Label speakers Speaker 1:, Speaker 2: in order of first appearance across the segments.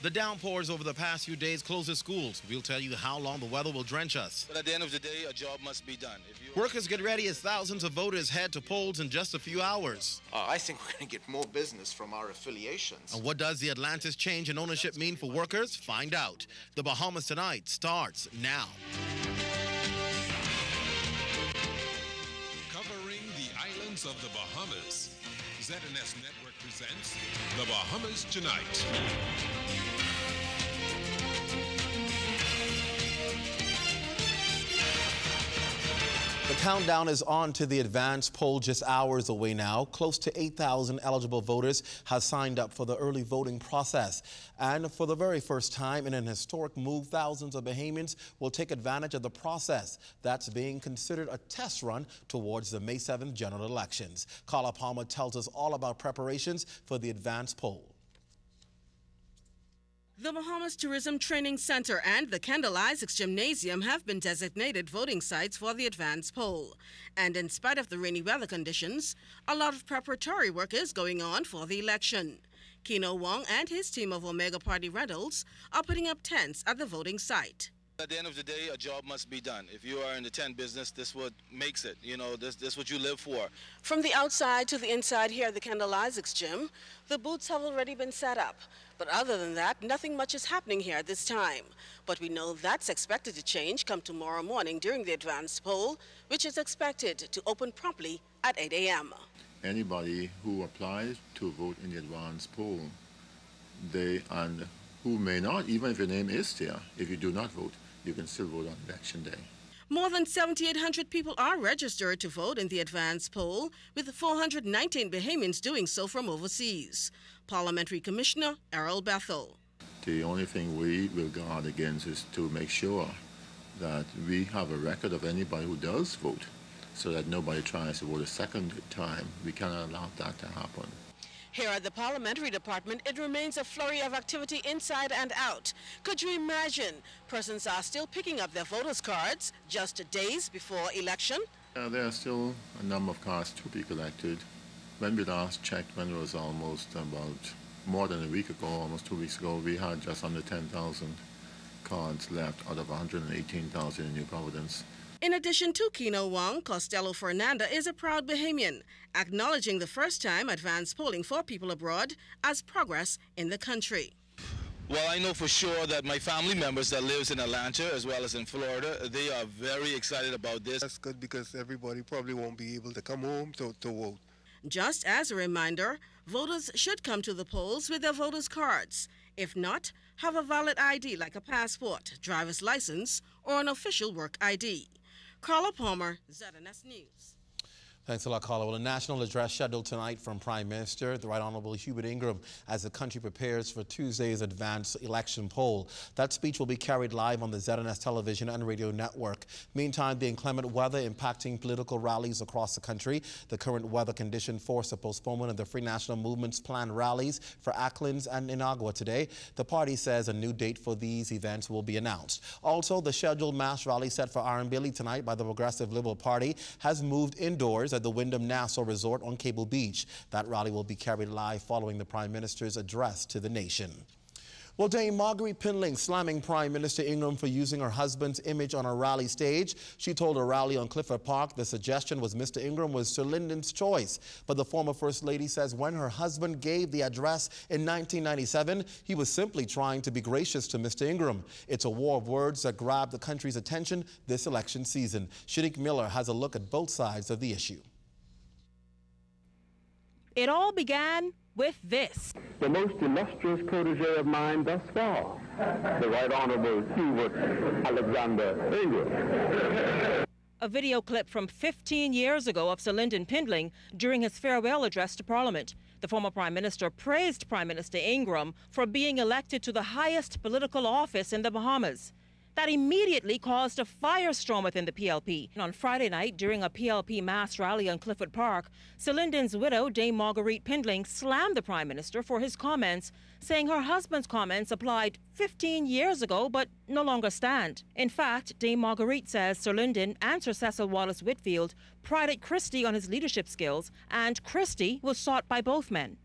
Speaker 1: The downpours over the past few days closes schools. We'll tell you how long the weather will drench us.
Speaker 2: But at the end of the day, a job must be done.
Speaker 1: Workers get ready as thousands of voters head to polls in just a few hours.
Speaker 3: I think we're going to get more business from our affiliations.
Speaker 1: And what does the Atlantis change in ownership mean for workers? Find out. The Bahamas Tonight starts now.
Speaker 4: Covering the islands of the Bahamas, ZNS Network presents The Bahamas Tonight.
Speaker 1: The countdown is on to the advanced poll just hours away now. Close to 8,000 eligible voters have signed up for the early voting process. And for the very first time in an historic move, thousands of Bahamians will take advantage of the process. That's being considered a test run towards the May 7th general elections. Carla Palmer tells us all about preparations for the advanced poll.
Speaker 5: The Bahamas Tourism Training Center and the Kendall Isaacs Gymnasium have been designated voting sites for the advanced poll. And in spite of the rainy weather conditions, a lot of preparatory work is going on for the election. Keno Wong and his team of Omega Party Rentals are putting up tents at the voting site.
Speaker 2: At the end of the day, a job must be done. If you are in the tent business, this is what makes it. You know, this is what you live for.
Speaker 5: From the outside to the inside here at the Kendall Isaacs Gym, the booths have already been set up. But other than that, nothing much is happening here at this time. But we know that's expected to change come tomorrow morning during the advanced poll, which is expected to open promptly at 8 a.m.
Speaker 6: Anybody who applies to vote in the advanced poll, and who may not, even if your name is there, if you do not vote, you can still vote on election day.
Speaker 5: More than 7,800 people are registered to vote in the advanced poll, with 419 Bahamians doing so from overseas. Parliamentary Commissioner Errol Bethel.
Speaker 6: The only thing we will guard against is to make sure that we have a record of anybody who does vote, so that nobody tries to vote a second time. We cannot allow that to happen.
Speaker 5: Here at the Parliamentary Department, it remains a flurry of activity inside and out. Could you imagine? Persons are still picking up their voters' cards just days before election.
Speaker 6: There are still a number of cards to be collected. When we last checked, when it was almost about more than a week ago, almost 2 weeks ago, we had just under 10,000 cards left out of 118,000 in New Providence.
Speaker 5: In addition to Keno Wong, Costello Fernanda is a proud Bahamian, acknowledging the first-time advanced polling for people abroad as progress in the country.
Speaker 2: Well, I know for sure that my family members that lives in Atlanta as well as in Florida, they are very excited about this.
Speaker 7: That's good because everybody probably won't be able to come home to vote.
Speaker 5: Just as a reminder, voters should come to the polls with their voters' cards. If not, have a valid ID like a passport, driver's license, or an official work ID. Carla Palmer, ZNS News.
Speaker 1: Thanks a lot, Carla. Well, a national address scheduled tonight from Prime Minister, the Right Honorable Hubert Ingram, as the country prepares for Tuesday's advanced election poll. That speech will be carried live on the ZNS television and radio network. Meantime, the inclement weather impacting political rallies across the country. The current weather condition forced a postponement of the Free National Movement's planned rallies for Acklands and Inagua today. The party says a new date for these events will be announced. Also, the scheduled mass rally set for Arambili tonight by the Progressive Liberal Party has moved indoors at the Wyndham Nassau Resort on Cable Beach. That rally will be carried live following the Prime Minister's address to the nation. Well, Dame Marguerite Pindling slamming Prime Minister Ingram for using her husband's image on a rally stage. She told a rally on Clifford Park the suggestion was Mr. Ingram was Sir Lyndon's choice. But the former First Lady says when her husband gave the address in 1997, he was simply trying to be gracious to Mr. Ingram. It's a war of words that grabbed the country's attention this election season. Shanique Miller has a look at both sides of the issue.
Speaker 8: It all began with this.
Speaker 9: The most illustrious protege of mine thus far, the Right Honorable Hubert Alexander Ingram.
Speaker 8: A video clip from 15 years ago of Sir Lyndon Pindling during his farewell address to Parliament. The former Prime Minister praised Prime Minister Ingram for being elected to the highest political office in the Bahamas. That immediately caused a firestorm within the PLP. On Friday night, during a PLP mass rally on Clifford Park, Sir Lyndon's widow, Dame Marguerite Pindling, slammed the Prime Minister for his comments, saying her husband's comments applied 15 years ago but no longer stand. In fact, Dame Marguerite says Sir Lyndon and Sir Cecil Wallace Whitfield prided Christie on his leadership skills, and Christie was sought by both men.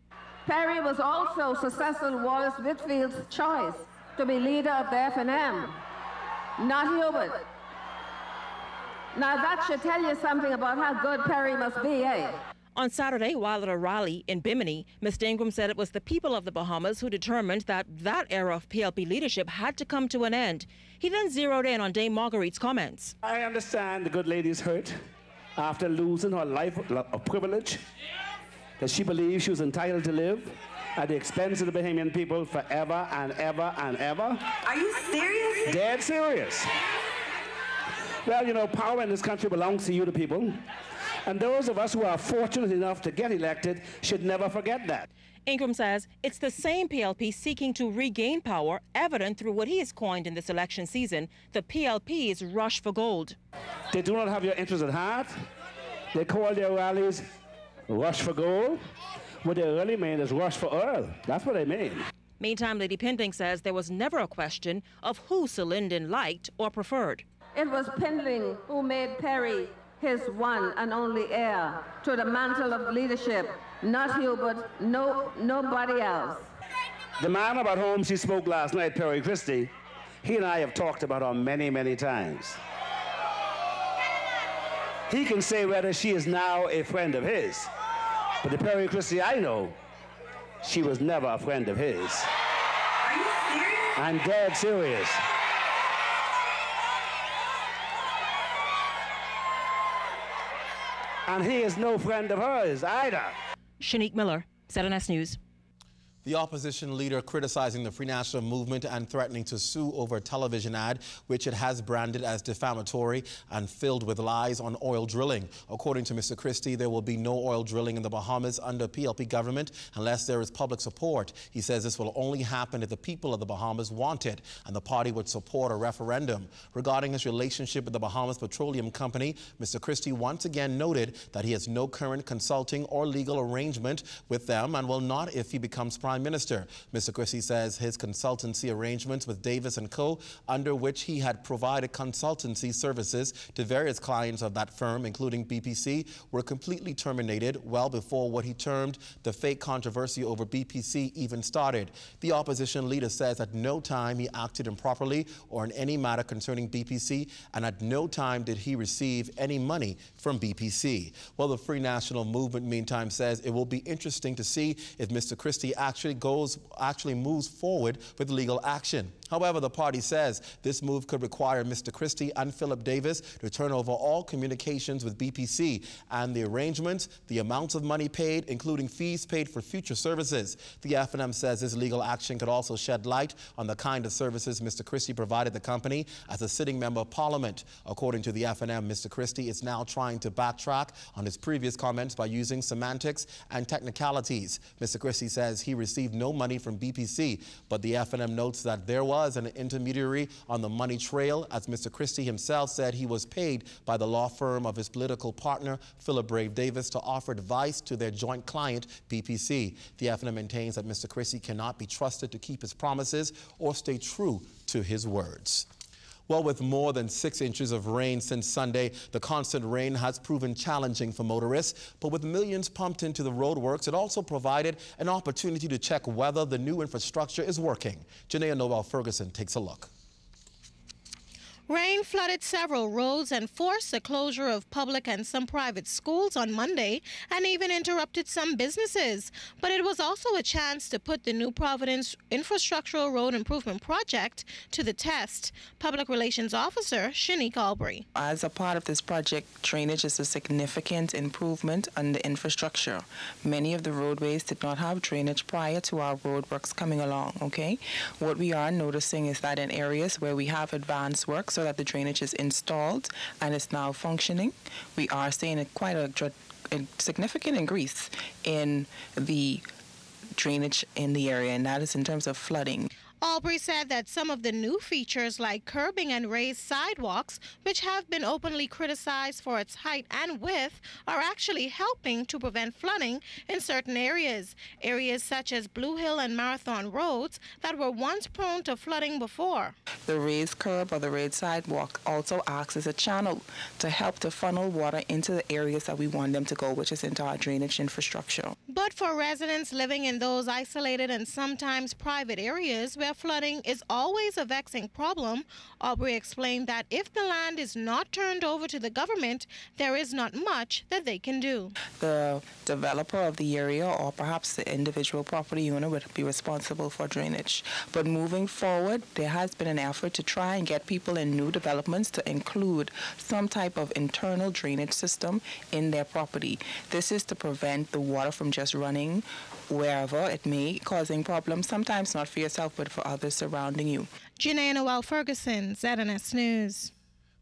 Speaker 10: Perry was also Sir Cecil Wallace Whitfield's choice to be leader of the FNM, not Hubert. Now that should tell you something about how good Perry must be, eh?
Speaker 8: On Saturday, while at a rally in Bimini, Mr. Ingram said it was the people of the Bahamas who determined that era of PLP leadership had to come to an end. He then zeroed in on Dame Marguerite's comments.
Speaker 11: I understand the good lady's hurt after losing her life of privilege, that she believes she was entitled to live at the expense of the Bahamian people forever and ever and ever.
Speaker 12: Are you serious?
Speaker 11: Dead serious. Well, you know, power in this country belongs to you, the people. And those of us who are fortunate enough to get elected should never forget that.
Speaker 8: Ingram says it's the same PLP seeking to regain power, evident through what he has coined in this election season, the PLP's rush for gold.
Speaker 11: They do not have your interest at heart. They call their rallies rush for gold. What they really mean is rush for oil. That's what they mean.
Speaker 8: Meantime, Lady Pindling says there was never a question of who Sir Lyndon liked or preferred.
Speaker 10: It was Pindling who made Perry his one and only heir to the mantle of leadership, not Hubert, nobody else.
Speaker 11: The man about whom she spoke last night, Perry Christie, he and I have talked about her many, many times. He can say whether she is now a friend of his, but the Perry Christie I know, she was never a friend of his.
Speaker 12: Are you serious?
Speaker 11: I'm dead serious. And he is no friend of hers either.
Speaker 8: Shanique Miller, ZNS News.
Speaker 1: The opposition leader criticizing the Free National Movement and threatening to sue over a television ad, which it has branded as defamatory and filled with lies on oil drilling. According to Mr. Christie, there will be no oil drilling in the Bahamas under PLP government unless there is public support. He says this will only happen if the people of the Bahamas want it, and the party would support a referendum. Regarding his relationship with the Bahamas Petroleum Company, Mr. Christie once again noted that he has no current consulting or legal arrangement with them and will not if he becomes Prime Minister. Mr. Christie says his consultancy arrangements with Davis & Co., under which he had provided consultancy services to various clients of that firm, including BPC, were completely terminated well before what he termed the fake controversy over BPC even started. The opposition leader says at no time he acted improperly or in any matter concerning BPC, and at no time did he receive any money from BPC. Well, the Free National Movement, meantime, says it will be interesting to see if Mr. Christie actually moves forward with legal action. However, the party says this move could require Mr. Christie and Philip Davis to turn over all communications with BPC and the arrangements, the amounts of money paid, including fees paid for future services. The FNM says this legal action could also shed light on the kind of services Mr. Christie provided the company as a sitting member of Parliament. According to the FNM, Mr. Christie is now trying to backtrack on his previous comments by using semantics and technicalities. Mr. Christie says he received no money from BPC, but the FNM notes that there was an intermediary on the money trail, as Mr. Christie himself said he was paid by the law firm of his political partner, Philip Brave Davis, to offer advice to their joint client, BPC. The FNM maintains that Mr. Christie cannot be trusted to keep his promises or stay true to his words. Well, with more than 6 inches of rain since Sunday, the constant rain has proven challenging for motorists. But with millions pumped into the roadworks, it also provided an opportunity to check whether the new infrastructure is working. Janaea Noel Ferguson takes a look.
Speaker 13: Rain flooded several roads and forced the closure of public and some private schools on Monday and even interrupted some businesses. But it was also a chance to put the New Providence Infrastructural Road Improvement Project to the test. Public Relations Officer Shanique Albury.
Speaker 14: As a part of this project, drainage is a significant improvement on the infrastructure. Many of the roadways did not have drainage prior to our roadworks coming along, okay? What we are noticing is that in areas where we have advanced work, so that the drainage is installed and is now functioning, we are seeing quite a significant increase in the drainage in the area, and that is in terms of flooding.
Speaker 13: Aubrey said that some of the new features like curbing and raised sidewalks, which have been openly criticized for its height and width, are actually helping to prevent flooding in certain areas. Areas such as Blue Hill and Marathon roads that were once prone to flooding before.
Speaker 14: The raised curb or the raised sidewalk also acts as a channel to help to funnel water into the areas that we want them to go, which is into our drainage infrastructure.
Speaker 13: But for residents living in those isolated and sometimes private areas where flooding is always a vexing problem, Aubrey explained that if the land is not turned over to the government, there is not much that they can do.
Speaker 14: The developer of the area or perhaps the individual property owner would be responsible for drainage. But moving forward, there has been an effort to try and get people in new developments to include some type of internal drainage system in their property. This is to prevent the water from just running wherever it may, causing problems, sometimes not for yourself, but for others surrounding you.
Speaker 13: Janae Noel Ferguson, ZNS News.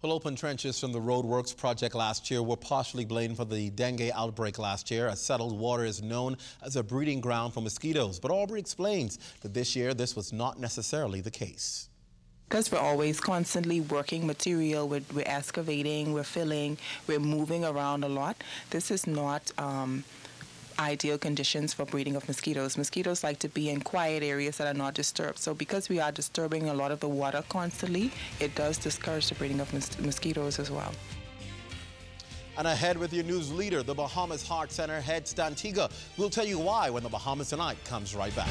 Speaker 1: Well, open trenches from the roadworks project last year were partially blamed for the dengue outbreak last year, as settled water is known as a breeding ground for mosquitoes. But Aubrey explains that this year this was not necessarily the case.
Speaker 14: Because we're always constantly working material, we're excavating, we're filling, we're moving around a lot. This is not ideal conditions for breeding of mosquitoes. Mosquitoes like to be in quiet areas that are not disturbed. So because we are disturbing a lot of the water constantly, it does discourage the breeding of mosquitoes as well.
Speaker 1: And ahead with your news leader, the Bahamas Heart Center head Stantiga. We'll tell you why when the Bahamas Tonight comes right back.